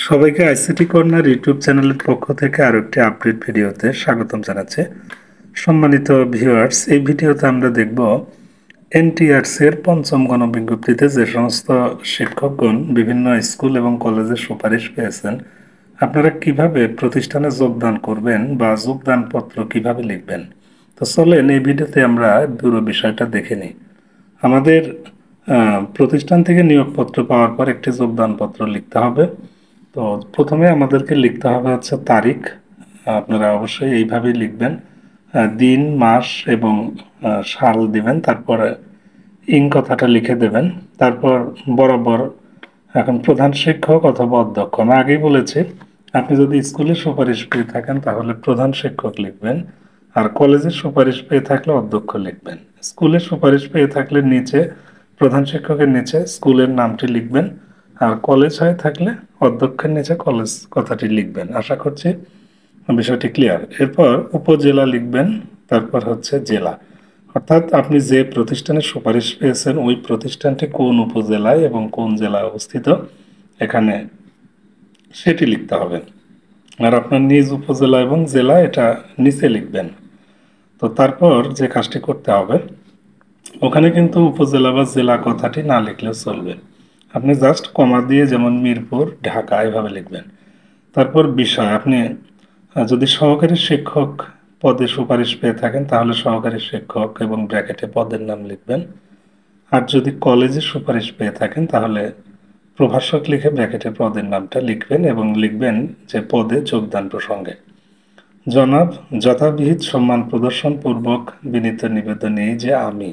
সবাইকে ICT corner YouTube চ্যানেলের পক্ষ থেকে আরো একটি আপডেট ভিডিওতে স্বাগতম জানাচ্ছি। সম্মানিত ভিউয়ার্স, এই ভিডিওতে আমরা দেখব এনটিআরসি এর পঞ্চম গণবিজ্ঞপ্তিতে যে সমস্ত শিক্ষকগণ বিভিন্ন স্কুল এবং কলেজে সুপারিশ পেয়েছেন, আপনারা কিভাবে প্রতিষ্ঠানে যোগদান করবেন বা যোগদানপত্র কিভাবে লিখবেন। তো চলেন এই ভিডিওতে আমরা পুরো বিষয়টা দেখে নিই। আমাদের প্রতিষ্ঠান থেকে নিয়োগপত্র পাওয়ার পর একটি যোগদানপত্র লিখতে হবে। তো প্রথমে আমাদেরকে লিখতে হবে হচ্ছে তারিখ। আপনারা অবশ্যই এইভাবেই লিখবেন, দিন, মাস এবং সাল দিবেন, তারপরে কথাটা লিখে দেবেন। তারপর বরাবর এখন প্রধান শিক্ষক অথবা অধ্যক্ষ, আমি আগেই বলেছি, আপনি যদি স্কুলে সুপারিশ পেয়ে থাকেন তাহলে প্রধান শিক্ষক লিখবেন, আর কলেজের সুপারিশ পেয়ে থাকলে অধ্যক্ষ লিখবেন। স্কুলের সুপারিশ পেয়ে থাকলে নিচে প্রধান শিক্ষকের নিচে স্কুলের নামটি লিখবেন, আর কলেজ হয়ে থাকলে অধ্যক্ষের নিচে কলেজ কথাটি লিখবেন। আশা করছি বিষয়টি ক্লিয়ার। এরপর উপজেলা লিখবেন, তারপর হচ্ছে জেলা, অর্থাৎ আপনি যে প্রতিষ্ঠানে সুপারিশ পেয়েছেন ওই প্রতিষ্ঠানটি কোন উপজেলায় এবং কোন জেলায় অবস্থিত এখানে সেটি লিখতে হবে। আর আপনার নিজ উপজেলা এবং জেলা এটা নিচে লিখবেন। তো তারপর যে কাজটি করতে হবে, ওখানে কিন্তু উপজেলা বা জেলা কথাটি না লিখলেও চলবে। আপনি জাস্ট কমা দিয়ে যেমন মিরপুর, ঢাকা এভাবে লিখবেন। তারপর বিষয়, আপনি যদি সহকারী শিক্ষক পদে সুপারিশ পেয়ে থাকেন তাহলে সহকারী শিক্ষক এবং ব্র্যাকেটে পদের নাম লিখবেন। আর যদি কলেজে সুপারিশ পেয়ে থাকেন তাহলে প্রভাষক লিখে ব্র্যাকেটে পদের নামটা লিখবেন এবং লিখবেন যে পদে যোগদান প্রসঙ্গে জনাব যথাবিহিত সম্মান প্রদর্শন পূর্বক বিনীত নিবেদন এই যে আমি,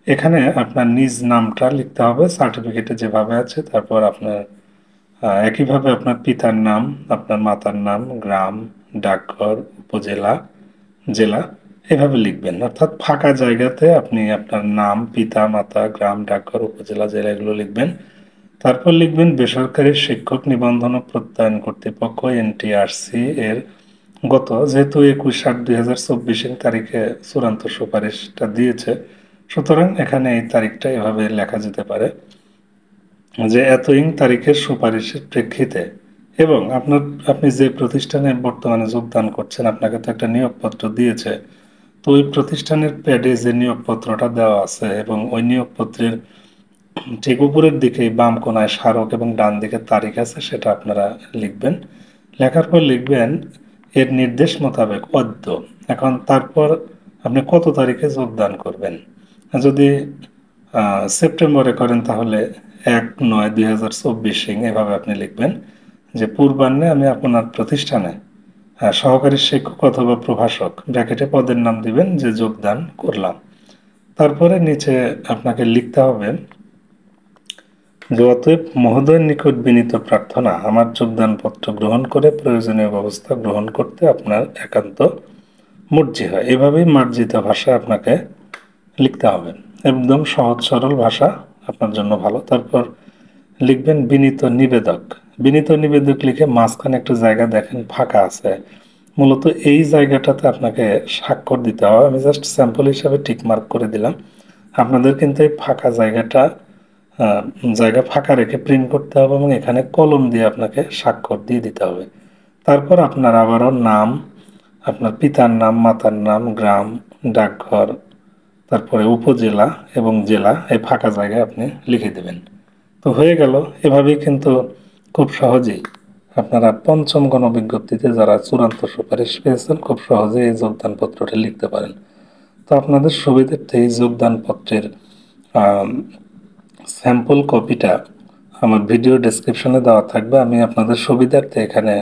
এখানে আপনার নিজ নামটা লিখতে হবে সার্টিফিকেটে যেভাবে আছে। তারপর আপনার একইভাবে আপনার পিতার নাম, আপনার মাতার নাম, গ্রাম, ডাকঘর, উপজেলা, জেলা এভাবে লিখবেন। অর্থাৎ ফাঁকা জায়গাতে আপনি আপনার নাম, পিতা, মাতা, গ্রাম, ডাকঘর, উপজেলা, জেলা এগুলো লিখবেন। তারপর লিখবেন বেসরকারি শিক্ষক নিবন্ধন ও প্রত্যয়ন কর্তৃপক্ষ এনটিআরসি এর গত যেহেতু 21/8/2024 তারিখে চূড়ান্ত সুপারিশটা দিয়েছে, সুতরাং এখানে এই তারিখটা এভাবে লেখা যেতে পারে যে তারিখের সুপারিশের প্রেক্ষিতে এবং আপনি যে প্রতিষ্ঠানে বর্তমানে যোগদান করছেন আপনাকে তো একটা নিয়োগপত্র দিয়েছে। তো ওই প্রতিষ্ঠানের প্যাডে যে নিয়োগপত্রটা দেওয়া আছে এবং ওই নিয়োগপত্রের ঠিক উপরের দিকে বাম কোণায় স্মারক এবং ডান দিকে তারিখ আছে, সেটা আপনারা লিখবেন। লেখার পর লিখবেন এর নির্দেশ মোতাবেক অদ্য। এখন তারপর আপনি কত তারিখে যোগদান করবেন। যদি সেপ্টেম্বরে করেন তাহলে 1/9/2024 এভাবে আপনি লিখবেন যে পূর্বাহ্নে আমি আপনার প্রতিষ্ঠানে সহকারী শিক্ষক অথবা প্রভাষক ব্র্যাকেটে পদের নাম দিবেন যে যোগদান করলাম। তারপরে নিচে আপনাকে লিখতে হবে যে অতএব মহোদয়ের নিকট বিনীত প্রার্থনা আমার যোগদানপত্র গ্রহণ করে প্রয়োজনীয় ব্যবস্থা গ্রহণ করতে আপনার একান্ত মর্জি হয়। এভাবেই মার্জিত ভাষায় আপনাকে লিখতে হবে, একদম সহজ সরল ভাষা আপনার জন্য ভালো। তারপর লিখবেন বিনীত নিবেদক। বিনীত নিবেদক লিখে মাঝখানে একটা জায়গা দেখেন ফাঁকা আছে, মূলত এই জায়গাটাতে আপনাকে স্বাক্ষর দিতে হবে। আমি জাস্ট স্যাম্পল হিসাবে টিক মার্ক করে দিলাম। আপনাদের কিন্তু এই ফাঁকা জায়গা ফাঁকা রেখে প্রিন্ট করতে হবে এবং এখানে কলম দিয়ে আপনাকে স্বাক্ষর দিয়ে দিতে হবে। তারপর আপনার আবারও নাম, আপনার পিতার নাম, মাতার নাম, গ্রাম, ডাকঘর, তারপরে উপজেলা এবং জেলা এই ফাঁকা জায়গায় আপনি লিখে দেবেন। তো হয়ে গেল। এভাবেই কিন্তু খুব সহজেই আপনারা পঞ্চম গণবিজ্ঞপ্তিতে যারা চূড়ান্ত সুপারিশ পেয়েছেন খুব সহজেই এই যোগদানপত্রটি লিখতে পারেন। তো আপনাদের সুবিধার্থে এই যোগদানপত্রের স্যাম্পল কপিটা আমার ভিডিও ডেসক্রিপশনে দেওয়া থাকবে। আমি আপনাদের সুবিধার্থে এখানে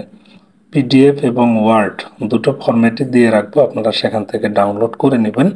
পিডিএফ এবং ওয়ার্ড দুটো ফরম্যাটই দিয়ে রাখবো, আপনারা সেখান থেকে ডাউনলোড করে নেবেন